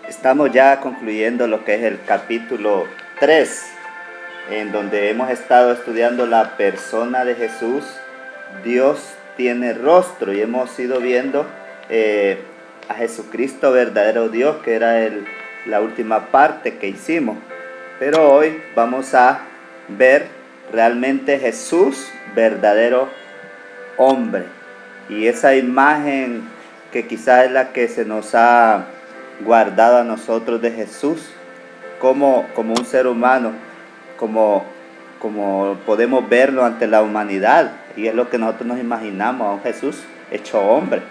Estamos ya concluyendo lo que es el capítulo 3, en donde hemos estado estudiando la persona de Jesús. Dios tiene rostro, y hemos ido viendo a Jesucristo verdadero Dios, que era la última parte que hicimos. Pero hoy vamos a ver realmente Jesús verdadero hombre. Y esa imagen que quizás es la que se nos ha guardado a nosotros de Jesús como un ser humano, como podemos verlo ante la humanidad, y es lo que nosotros nos imaginamos, a un Jesús hecho hombre.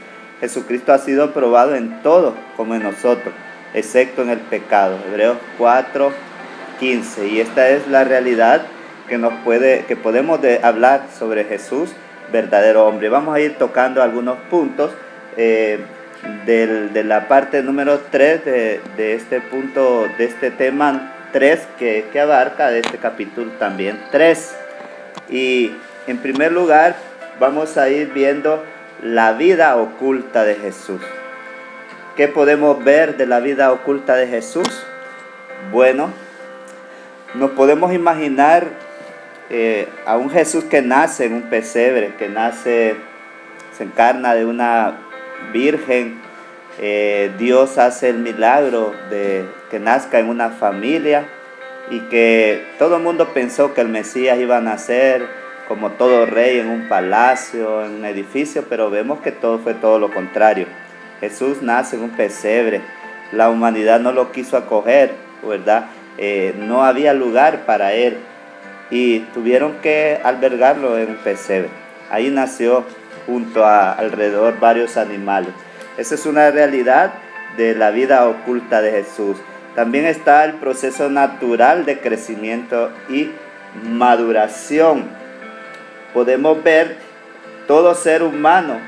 Jesucristo ha sido probado en todo como en nosotros, excepto en el pecado. Hebreos 4:15. Y esta es la realidad que podemos hablar sobre Jesús verdadero hombre. Vamos a ir tocando algunos puntos de la parte número 3 de este punto, de este tema 3 que abarca de este capítulo también 3. Y en primer lugar vamos a ir viendo la vida oculta de Jesús. ¿Qué podemos ver de la vida oculta de Jesús? Bueno, nos podemos imaginar a un Jesús que nace en un pesebre, se encarna de una virgen. Dios hace el milagro de que nazca en una familia, y que todo el mundo pensó que el Mesías iba a nacer como todo rey en un palacio, en un edificio, pero vemos que fue todo lo contrario. Jesús nace en un pesebre. La humanidad no lo quiso acoger, ¿verdad? No había lugar para él, y tuvieron que albergarlo en un pesebre. Ahí nació junto a alrededor varios animales. Esa es una realidad de la vida oculta de Jesús. También está el proceso natural de crecimiento y maduración. Podemos ver todo ser humano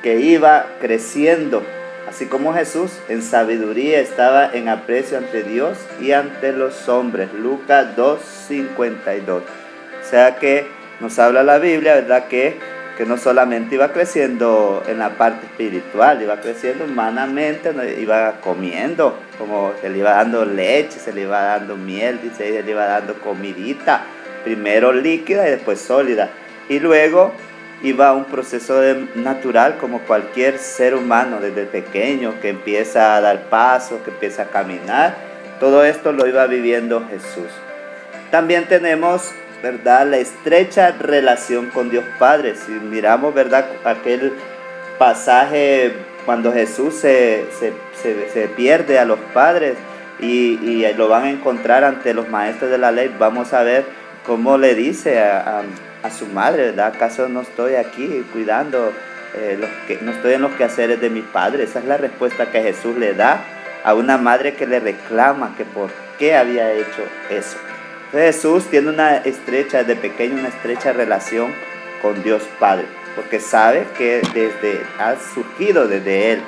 que iba creciendo, así como Jesús en sabiduría estaba en aprecio ante Dios y ante los hombres. Lucas 2:52. O sea que nos habla la Biblia, ¿verdad? Que no solamente iba creciendo en la parte espiritual, iba creciendo humanamente, iba comiendo, como se le iba dando leche, se le iba dando miel, dice, se le iba dando comidita, primero líquida y después sólida. Y luego iba a un proceso natural como cualquier ser humano, desde pequeño, que empieza a dar pasos, que empieza a caminar. Todo esto lo iba viviendo Jesús. También tenemos, ¿verdad?, la estrecha relación con Dios Padre. Si miramos, ¿verdad?, aquel pasaje cuando Jesús se pierde a los padres y lo van a encontrar ante los maestros de la ley, vamos a ver cómo le dice a su madre, ¿verdad? ¿Acaso no estoy aquí cuidando, no estoy en los quehaceres de mi padre? Esa es la respuesta que Jesús le da a una madre que le reclama que por qué había hecho eso. Entonces Jesús tiene desde pequeño una estrecha relación con Dios Padre, porque sabe que ha surgido desde Él,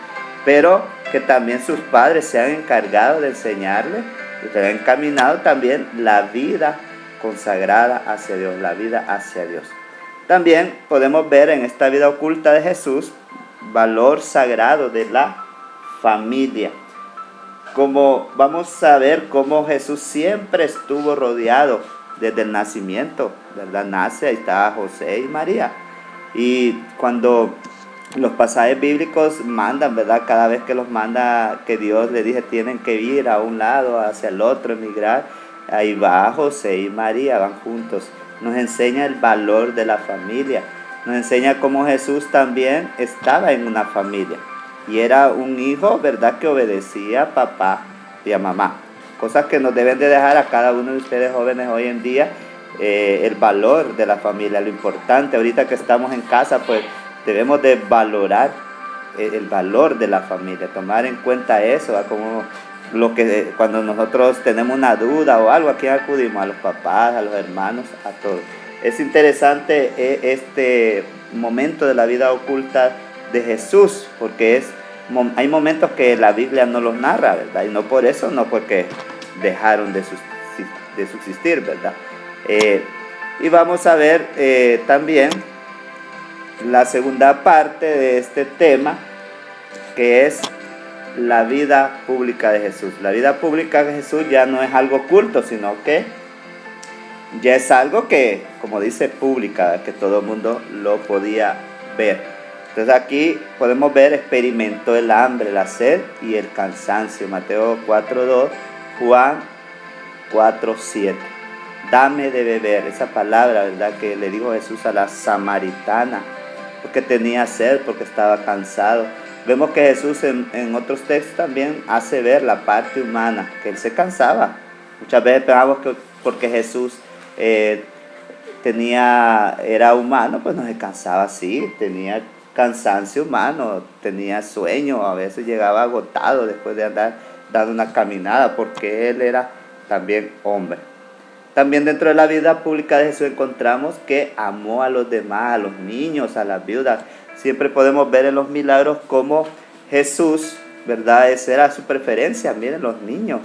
pero que también sus padres se han encargado de enseñarle y que han encaminado también la vida consagrada hacia Dios, la vida hacia Dios. También podemos ver en esta vida oculta de Jesús valor sagrado de la familia. Como vamos a ver cómo Jesús siempre estuvo rodeado desde el nacimiento, ¿verdad? Nace, ahí está José y María. Y cuando los pasajes bíblicos mandan, ¿verdad?, cada vez que los manda, que Dios le dice tienen que ir a un lado, hacia el otro, emigrar, ahí va José y María, van juntos. Nos enseña el valor de la familia, nos enseña cómo Jesús también estaba en una familia y era un hijo, ¿verdad?, que obedecía a papá y a mamá. Cosas que nos deben de dejar a cada uno de ustedes jóvenes hoy en día, el valor de la familia, lo importante. Ahorita que estamos en casa, pues debemos de valorar el valor de la familia, tomar en cuenta eso, ¿verdad? Como cuando nosotros tenemos una duda o algo, ¿a quién acudimos? A los papás, a los hermanos, a todos. Es interesante este momento de la vida oculta de Jesús, porque hay momentos que la Biblia no los narra, ¿verdad? Y no por eso, no porque dejaron de subsistir, ¿verdad? Y vamos a ver también la segunda parte de este tema, que es la vida pública de Jesús. La vida pública de Jesús ya no es algo oculto, sino que ya es algo que, como dice, pública, que todo el mundo lo podía ver. Entonces aquí podemos ver, experimentó el hambre, la sed y el cansancio. Mateo 4:2, Juan 4:7. Dame de beber, esa palabra, ¿verdad?, que le dijo Jesús a la samaritana, porque tenía sed, porque estaba cansado. Vemos que Jesús en otros textos también hace ver la parte humana, que él se cansaba. Muchas veces pensamos que porque Jesús era humano, pues no se cansaba así, tenía cansancio humano, tenía sueño, a veces llegaba agotado después de andar dando una caminada, porque él era también hombre. También dentro de la vida pública de Jesús encontramos que amó a los demás, a los niños, a las viudas. Siempre podemos ver en los milagros cómo Jesús, ¿verdad?, esa era su preferencia. Miren, los niños,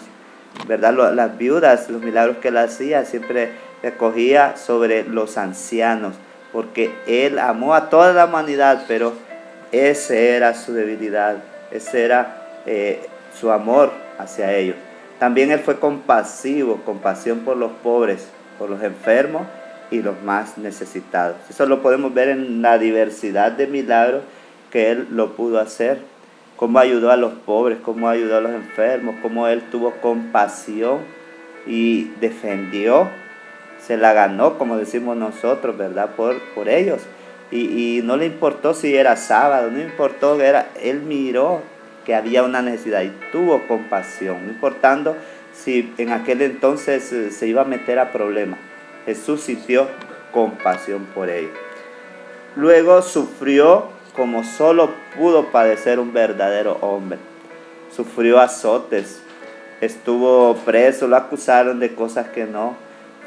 ¿verdad?, las viudas, los milagros que él hacía, siempre recogía sobre los ancianos, porque él amó a toda la humanidad, pero ese era su debilidad, ese era su amor hacia ellos. También él fue compasivo, compasión por los pobres, por los enfermos y los más necesitados. Eso lo podemos ver en la diversidad de milagros que él lo pudo hacer. Cómo ayudó a los pobres, cómo ayudó a los enfermos, cómo él tuvo compasión y defendió, se la ganó, como decimos nosotros, ¿verdad?, por ellos. Y no le importó si era sábado, no le importó que era, él miró que había una necesidad y tuvo compasión, no importando si en aquel entonces se iba a meter a problemas. Jesús sintió compasión por ellos. Luego sufrió como solo pudo padecer un verdadero hombre. Sufrió azotes, estuvo preso, lo acusaron de cosas que no.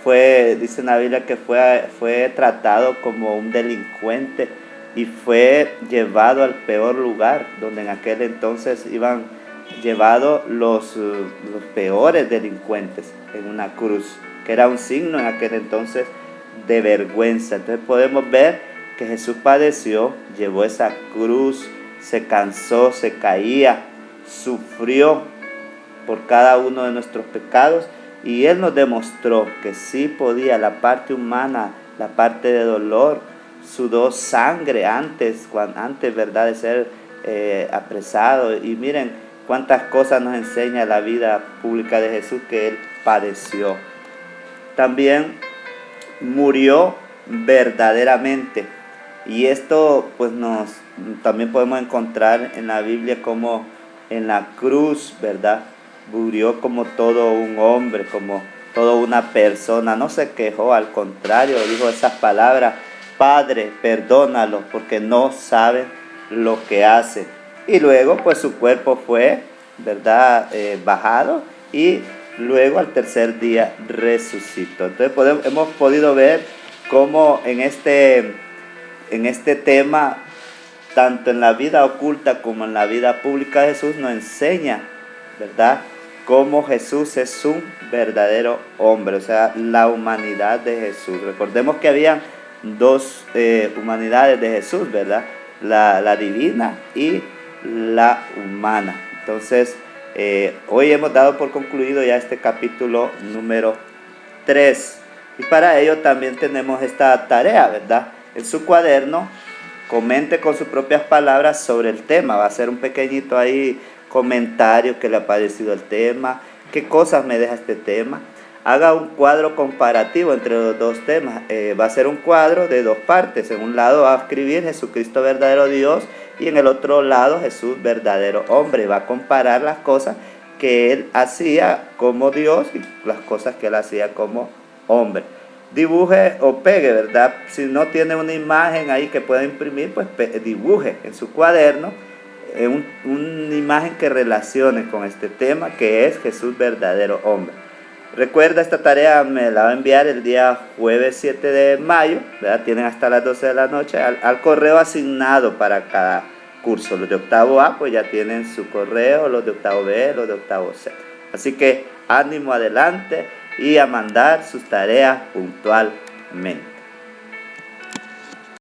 Dice en la Biblia que fue tratado como un delincuente y fue llevado al peor lugar, donde en aquel entonces iban llevados los peores delincuentes, en una cruz, que era un signo en aquel entonces de vergüenza. Entonces podemos ver que Jesús padeció, llevó esa cruz, se cansó, se caía, sufrió por cada uno de nuestros pecados, y Él nos demostró que sí podía, la parte humana, la parte de dolor, sudó sangre antes, ¿verdad?, de ser apresado. Y miren cuántas cosas nos enseña la vida pública de Jesús que Él padeció. También murió verdaderamente. Y esto pues también podemos encontrar en la Biblia como en la cruz, ¿verdad?, murió como todo un hombre, como toda una persona. No se quejó, al contrario, dijo esas palabras: Padre, perdónalo, porque no saben lo que hacen. Y luego pues su cuerpo fue, ¿verdad?, bajado, y luego al tercer día resucitó. Entonces hemos podido ver cómo en este tema, tanto en la vida oculta como en la vida pública, Jesús nos enseña, ¿verdad?, cómo Jesús es un verdadero hombre, o sea, la humanidad de Jesús. Recordemos que había dos humanidades de Jesús, ¿verdad?, la divina y la humana. Entonces, hoy hemos dado por concluido ya este capítulo número 3. Y para ello también tenemos esta tarea, ¿verdad? En su cuaderno, comente con sus propias palabras sobre el tema. Va a ser un pequeñito ahí comentario que le ha parecido el tema, qué cosas me deja este tema. Haga un cuadro comparativo entre los dos temas. Va a ser un cuadro de dos partes. En un lado va a escribir Jesucristo verdadero Dios, y en el otro lado Jesús verdadero hombre. Va a comparar las cosas que él hacía como Dios y las cosas que él hacía como hombre. Dibuje o pegue, ¿verdad? Si no tiene una imagen ahí que pueda imprimir, pues dibuje en su cuaderno una imagen que relacione con este tema, que es Jesús verdadero hombre. Recuerda, esta tarea me la va a enviar el día jueves 7 de mayo, ¿verdad? Tienen hasta las 12 de la noche al correo asignado para cada curso. Los de octavo A pues ya tienen su correo, los de octavo B, los de octavo C. Así que ánimo, adelante, y a mandar sus tareas puntualmente.